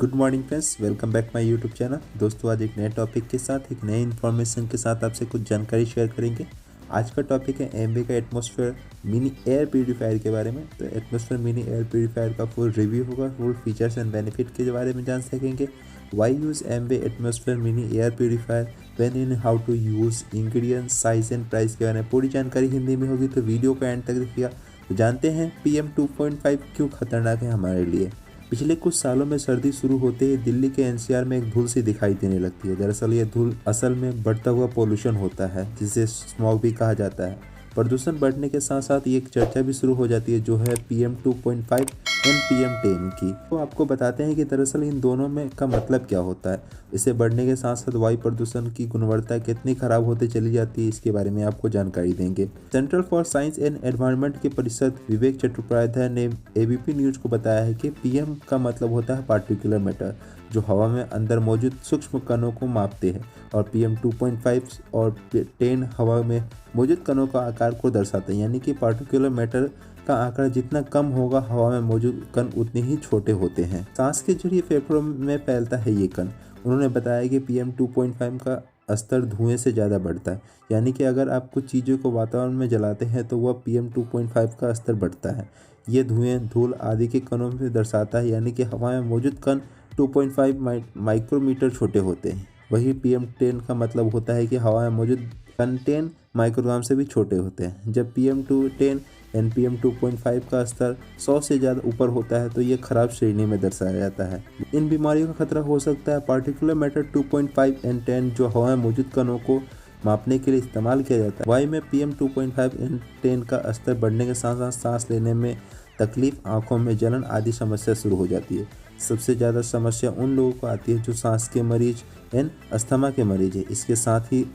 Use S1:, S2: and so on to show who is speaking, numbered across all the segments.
S1: Good morning friends, welcome back my YouTube channel. दोस्तों, आज एक नए टॉपिक के साथ एक नई इन्फॉर्मेशन के साथ आपसे कुछ जानकारी शेयर करेंगे। आज का टॉपिक है एमवे का एटमॉस्फेयर मिनी एयर प्यूरीफायर के बारे में। तो एटमॉस्फेयर मिनी एयर प्यूरीफायर का फुल रिव्यू होगा, फुल फीचर्स एंड बेनिफिट के बारे में जान सकेंगे। Why use Amway Atmosphere mini air purifier, when in how to use, ingredients, size and price के बारे में पूरी जानकारी हिंदी में होगी, तो वीडियो को एंड तक देखिएगा। तो जानते हैं PM 2.5 क्यों खतरनाक है हमारे लिए। पिछले कुछ सालों में सर्दी शुरू होते ही दिल्ली के NCR में एक धूल सी दिखाई देने लगती है। दरअसल ये धूल असल में बढ़ता हुआ पोल्यूशन होता है, जिसे स्मॉग भी कहा जाता है। प्रदूषण बढ़ने के साथ साथ ये एक चर्चा भी शुरू हो जाती है, जो है PM 2.5 एंड PM 10 की। तो आपको बताते हैं कि दरअसल इन दोनों में का मतलब क्या होता है। इसे बढ़ने के साथ साथ वायु प्रदूषण की गुणवत्ता कितनी खराब होती चली जाती है, इसके बारे में आपको जानकारी देंगे। Central for science and environment के परिषद विवेक चट्टोपाध्याय ने ABP न्यूज को बताया है कि PM का मतलब होता है पार्टिकुलर मैटर, जो हवा में अंदर मौजूद सूक्ष्म कणों को मापते हैं, और PM 2.5 और 10 हवा में मौजूद कणों का आकार को दर्शाते हैं। यानी कि पार्टिकुलर मैटर का आकार जितना कम होगा, हवा में मौजूद कण उतने ही छोटे होते हैं। सांस के जरिए फेफड़ों में फैलता है ये कण। उन्होंने बताया कि PM 2.5 का स्तर धुएं से ज़्यादा बढ़ता है। यानी कि अगर आप कुछ चीज़ों को वातावरण में जलाते हैं तो वह PM 2.5 का स्तर बढ़ता है। ये धुएं, धूल आदि के कणों में दर्शाता है। यानी कि हवा में मौजूद कण 2.5 माइक्रोमीटर छोटे होते हैं। वही PM 10 का मतलब होता है कि हवा में मौजूद कण 10 माइक्रोग्राम से भी छोटे होते हैं। जब PM 210 एंड PM 2.5 का स्तर 100 से ज़्यादा ऊपर होता है तो ये खराब श्रेणी में दर्शाया जाता है। इन बीमारियों का खतरा हो सकता है। पार्टिकुलर मैटर 2.5 एंड 10 जो हवा में मौजूद कणों को मापने के लिए इस्तेमाल किया जाता है। वायु में PM 2.5 एंड 10 का स्तर बढ़ने के साथ साथ सांस लेने में तकलीफ, आंखों में जलन आदि समस्या शुरू हो जाती है। सबसे ज़्यादा समस्या उन लोगों को आती है जो सांस के मरीज एंड अस्थमा के मरीज है। इसके साथ ही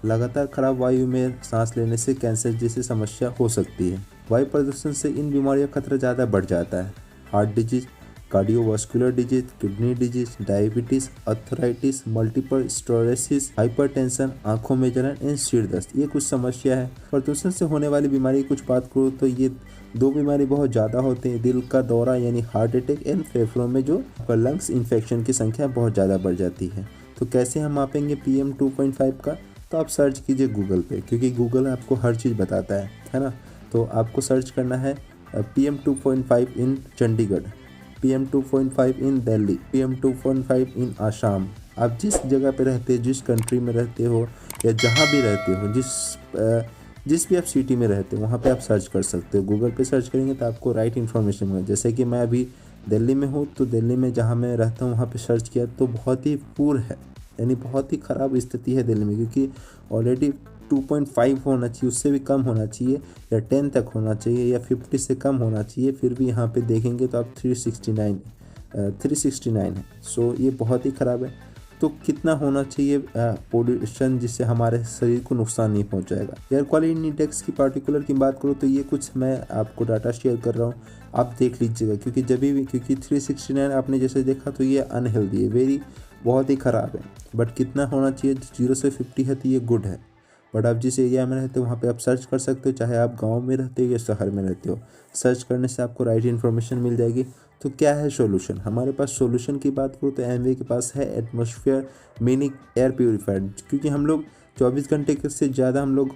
S1: लगातार खराब वायु में सांस लेने से कैंसर जैसी समस्या हो सकती है। वायु प्रदूषण से इन बीमारियों का खतरा ज़्यादा बढ़ जाता है। Heart disease, cardiovascular disease, kidney disease, diabetes, arthritis, multiple sclerosis, hypertension, आंखों में जलन एंड सिर दर्द, ये कुछ समस्या है। प्रदूषण से होने वाली बीमारी की कुछ बात करूँ तो ये दो बीमारी बहुत ज़्यादा होते हैं। दिल का दौरा यानी हार्ट अटैक एंड फेफड़ों में जो लंग्स इन्फेक्शन की संख्या बहुत ज़्यादा बढ़ जाती है। तो कैसे हम मापेंगे PM 2.5 का? तो आप सर्च कीजिए गूगल पे, क्योंकि गूगल आपको हर चीज़ बताता है ना। तो आपको सर्च करना है PM 2.5 इन चंडीगढ़, PM 2.5 इन दिल्ली, PM 2.5 इन आसाम। आप जिस जगह पे रहते हो, जिस कंट्री में रहते हो या जहाँ भी रहते हो, जिस भी आप सिटी में रहते हो, वहाँ पे आप सर्च कर सकते हो। गूगल पे सर्च करेंगे तो आपको राइट इन्फॉर्मेशन मिलेगा। जैसे कि मैं अभी दिल्ली में हूँ, तो दिल्ली में जहाँ मैं रहता हूँ वहाँ पे सर्च किया तो बहुत ही पुअर है, यानी बहुत ही ख़राब स्थिति है दिल्ली में, क्योंकि ऑलरेडी 2.5 होना चाहिए, उससे भी कम होना चाहिए, या 10 तक होना चाहिए, या 50 से कम होना चाहिए। फिर भी यहाँ पे देखेंगे तो आप 369 है। सो ये बहुत ही ख़राब है। तो कितना होना चाहिए पोल्यूशन, जिससे हमारे शरीर को नुकसान नहीं पहुंचाएगा। एयर क्वालिटी इंडेक्स की पार्टिकुलर की बात करूँ तो ये कुछ मैं आपको डाटा शेयर कर रहा हूँ, आप देख लीजिएगा। क्योंकि 369 आपने जैसे देखा तो ये अनहेल्दी है, बहुत ही ख़राब है। बट कितना होना चाहिए? 0 से 50 है तो ये गुड है। बट आप जिस एरिया में रहते हो वहाँ पे आप सर्च कर सकते हो, चाहे आप गांव में रहते हो या शहर में रहते हो। सर्च करने से आपको राइट इन्फॉर्मेशन मिल जाएगी। तो क्या है सॉल्यूशन? हमारे पास सॉल्यूशन की बात करूँ तो एमवे के पास है एटमॉस्फेयर मिनी एयर प्यूरीफायर। क्योंकि हम लोग 24 घंटे से ज़्यादा हम लोग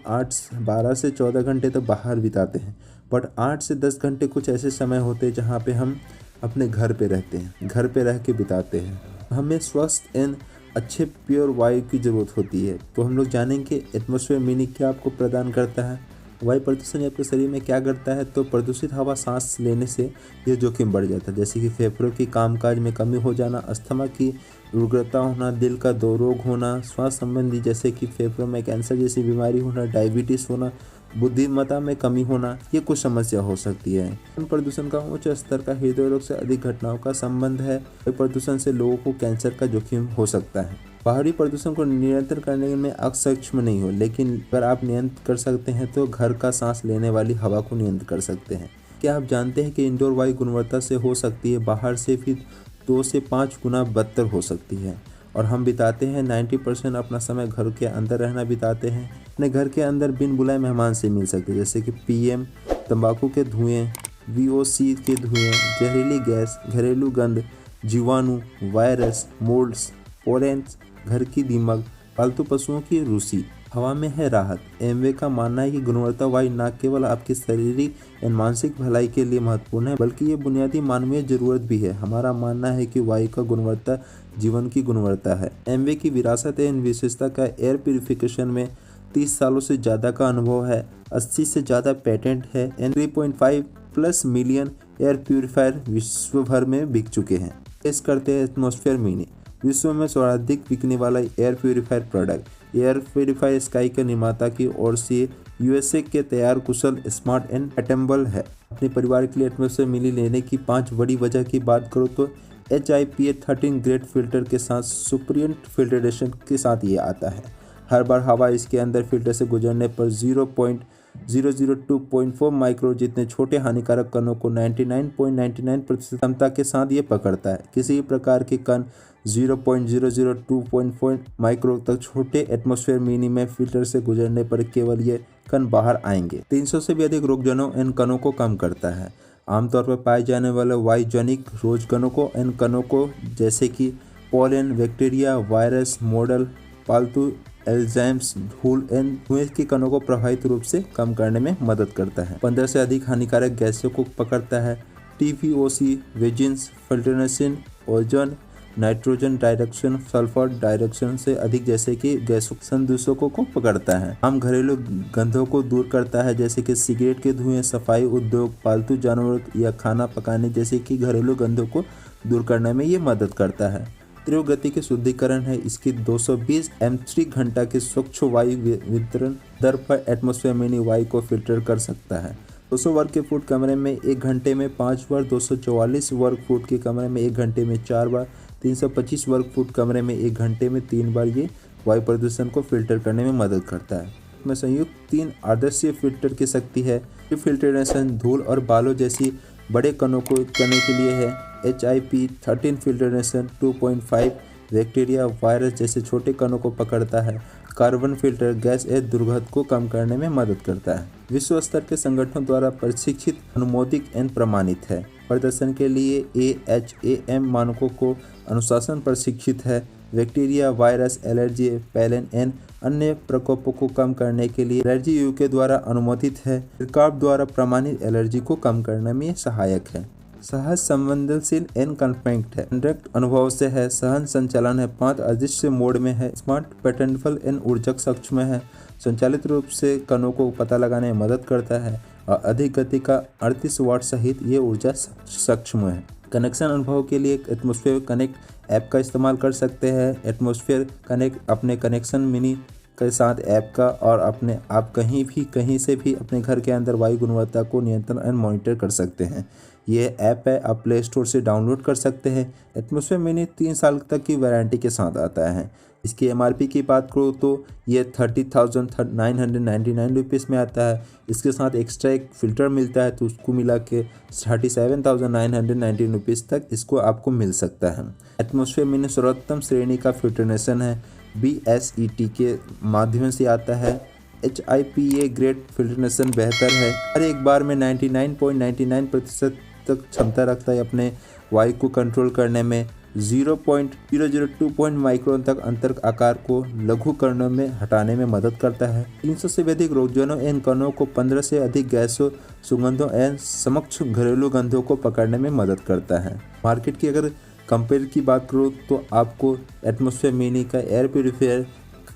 S1: 12 से 14 घंटे तो बाहर बिताते हैं, बट 8 से 10 घंटे कुछ ऐसे समय होते हैं जहाँ पे हम अपने घर पे रहते हैं, घर पे रह के बिताते हैं। हमें स्वस्थ एंड अच्छे प्योर वायु की ज़रूरत होती है। तो हम लोग जानेंगे एटमॉस्फेयर मिनी क्या आपको प्रदान करता है, वायु प्रदूषण आपके शरीर में क्या करता है। तो प्रदूषित हवा सांस लेने से ये जोखिम बढ़ जाता है, जैसे कि फेफड़ों की कामकाज में कमी हो जाना, अस्थमा की उग्रता होना, दिल का रोग होना, श्वास संबंधी जैसे कि फेफड़ों में कैंसर जैसी बीमारी होना, डायबिटीज़ होना, बुद्धिमत्ता में कमी होना, ये कुछ समस्या हो सकती है। प्रदूषण का उच्च स्तर का हृदय रोग से अधिक घटनाओं का संबंध है। वायु प्रदूषण से लोगों को कैंसर का जोखिम हो सकता है। बाहरी प्रदूषण को नियंत्रण करने में आप सक्षम नहीं हो, लेकिन अगर आप नियंत्रित कर सकते हैं तो घर का सांस लेने वाली हवा को नियंत्रित कर सकते हैं। क्या आप जानते हैं कि इंडोर वायु गुणवत्ता से हो सकती है बाहर से फिर 2 से 5 गुना बदतर हो सकती है। और हम बिताते हैं 90% अपना समय घर के अंदर रहना बिताते हैं। अपने घर के अंदर बिन बुलाए मेहमान से मिल सकते हैं, जैसे कि PM, तंबाकू के धुएं, VOC के धुएं, जहरीली गैस, घरेलू गंध, जीवाणु, वायरस, मोल्ड्स, पोलेंस, घर की दीमक, पालतू पशुओं की रूसी। हवा में है राहत। एमवे का मानना है कि गुणवत्ता वायु न केवल आपकी शारीरिक एवं मानसिक भलाई के लिए महत्वपूर्ण है, बल्कि ये बुनियादी मानवीय जरूरत भी है। हमारा मानना है कि वायु का गुणवत्ता जीवन की गुणवत्ता है। एमवे की विरासत एवं विशेषता का एयर प्यूरिफिकेशन में 30 सालों से ज़्यादा का अनुभव है, 80 से ज़्यादा पेटेंट है, 3.5+ मिलियन एयर प्यूरिफायर विश्व भर में बिक चुके हैं। पेश करते हैं एटमॉस्फेयर मिनी, विश्व में सर्वाधिक बिकने वाला air purifier product. Air purifier sky के निर्माता की ओर से यूएसए के तैयार कुशल, स्मार्ट एंड अटेम्बल है। अपने परिवार के लिए एटमॉस्फेयर मिनी लेने की 5 बड़ी वजह की बात करो तो HIPA 13 ग्रेड फिल्टर के साथ सुप्रियंट फिल्ट्रेशन के साथ ये आता है। हर बार हवा इसके अंदर फिल्टर से गुजरने पर 0.002.4 माइक्रो जितने छोटे हानिकारक कणों को 99.99% क्षमता के साथ ये पकड़ता है। किसी भी प्रकार के कण 0.002.4 माइक्रो तक छोटे एटमॉस्फेयर मिनी में फिल्टर से गुजरने पर केवल ये कण बाहर आएंगे। 300 से भी अधिक रोगजनों इन कणों को कम करता है। आमतौर पर पाए जाने वाले वायुजनिक रोगजनों को इन कणों को जैसे कि पोलन, बैक्टीरिया, वायरस, मोल्ड, पालतू एल्जाइम्स, धूल एवं धुएं के कणों को प्रभावित रूप से कम करने में मदद करता है। 15 से अधिक हानिकारक गैसों को पकड़ता है। TVOC, वेजिन्स, filtration, ozone, nitrogen dioxide, sulphur dioxide से अधिक जैसे कि गैसों संदूषकों को पकड़ता है। आम घरेलू गंधों को दूर करता है जैसे कि सिगरेट के धुएं, सफाई उद्योग, पालतू जानवर या खाना पकाने जैसे कि घरेलू गंधों को दूर करने में ये मदद करता है। तीव्र गति के शुद्धिकरण है। इसकी 220 m3 घंटा के स्वच्छ वायु वितरण दर पर एटमॉस्फेयर मिनी वायु को फिल्टर कर सकता है। 200 वर्ग के फुट कमरे में 1 घंटे में 5 बार, 244 वर्ग फुट के कमरे में 1 घंटे में 4 बार, 325 वर्ग फुट कमरे में 1 घंटे में 3 बार ये वायु प्रदूषण को फिल्टर करने में मदद करता है। इसमें संयुक्त 3 आदर्श फिल्टर की शक्ति है। फिल्ट्रेशन धूल और बालों जैसी बड़े कणों को करने के लिए है। HIPA 13 फिल्ट्रेशन 2.5 बैक्टीरिया, वायरस जैसे छोटे कणों को पकड़ता है। कार्बन फिल्टर गैस एवं दुर्गंध को कम करने में मदद करता है। विश्व स्तर के संगठनों द्वारा प्रशिक्षित, अनुमोदित एवं प्रमाणित है। प्रदर्शन के लिए AHAM मानकों को अनुशासन प्रशिक्षित है। बैक्टीरिया, वायरस, एलर्जी, पैलन एवं अन्य प्रकोपों को कम करने के लिए एलर्जी UK द्वारा अनुमोदित है। सरकार द्वारा प्रमाणित एलर्जी को कम करने में सहायक है। सहज संवेदनशील एंड कॉम्पैक्ट है। डायरेक्ट अनुभव से है। सहन संचालन है। 5 अदृश्य मोड में है। स्मार्ट पैटर्नफल एंड ऊर्जक सक्षम में है। संचालित रूप से कणों को पता लगाने में मदद करता है और अधिक गति का 38 वाट सहित ये ऊर्जा सक्षम है। कनेक्शन अनुभव के लिए एटमॉस्फेयर कनेक्ट ऐप का इस्तेमाल कर सकते हैं। एटमॉस्फेयर कनेक्ट अपने कनेक्शन मिनी के साथ ऐप का और अपने आप कहीं से भी अपने घर के अंदर वायु गुणवत्ता को नियंत्रण एंड मॉनिटर कर सकते हैं। ये ऐप है, आप प्ले स्टोर से डाउनलोड कर सकते हैं। एटमॉस्फेयर मिनी 3 साल तक की वारंटी के साथ आता है। इसकी MRP की बात करो तो ये 30,999 रुपीज़ में आता है। इसके साथ एक्स्ट्रा एक फ़िल्टर मिलता है तो उसको मिला के 37,919 रुपीज़ तक इसको आपको मिल सकता है। एटमॉस्फेयर मिनी सर्वोत्तम श्रेणी का फिल्ट्रेशन है। BSET के माध्यम से आता है। HIPA ग्रेड फिल्ट्रेशन बेहतर है। हर एक बार में 99.99% तक क्षमता रखता है अपने वायु को कंट्रोल करने में। 0.002 माइक्रोन तक अंतर आकार को लघु कणों में हटाने में मदद करता है। 300 से अधिक रोगजनों एवं कणों को 15 से अधिक गैसों, सुगंधों एवं समक्ष घरेलू गंधों को पकड़ने में मदद करता है। मार्केट की अगर कंपेयर की बात करो तो आपको एटमॉस्फेयर मिनी का एयर प्यूरिफायर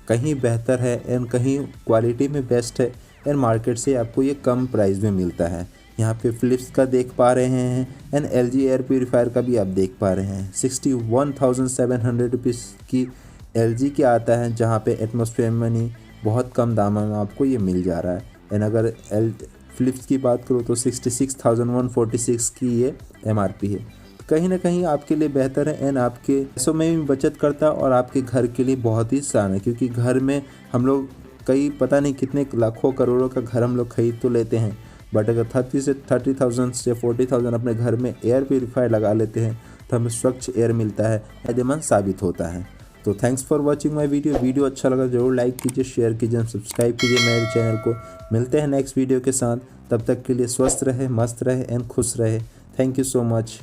S1: कहीं बेहतर है एंड कहीं क्वालिटी में बेस्ट है एंड मार्केट से आपको ये कम प्राइस में मिलता है। यहाँ पे फिलिप्स का देख पा रहे हैं एंड LG एयर प्यूरिफायर का भी आप देख पा रहे हैं। 61,700 रुपीज़ की LG के आता है, जहाँ पे एटमॉस्फेयर मिनी बहुत कम दाम में आपको ये मिल जा रहा है। एंड अगर फिलिप्स की बात करो तो 66,146 की ये MRP है। कहीं ना कहीं आपके लिए बेहतर है एंड आपके पैसों में भी बचत करता है और आपके घर के लिए बहुत ही आसान है, क्योंकि घर में हम लोग कई पता नहीं कितने लाखों करोड़ों का घर हम लोग खरीद तो लेते हैं, बट अगर 30,000 से 40,000 अपने घर में एयर प्यूरीफायर लगा लेते हैं तो हमें स्वच्छ एयर मिलता है, फायदेमंद साबित होता है। तो thanks for watching my video अच्छा लगा जरूर लाइक कीजिए, शेयर कीजिए, सब्सक्राइब कीजिए मेरे चैनल को। मिलते हैं नेक्स्ट वीडियो के साथ, तब तक के लिए स्वस्थ रहे, मस्त रहे एंड खुश रहे। Thank you so much.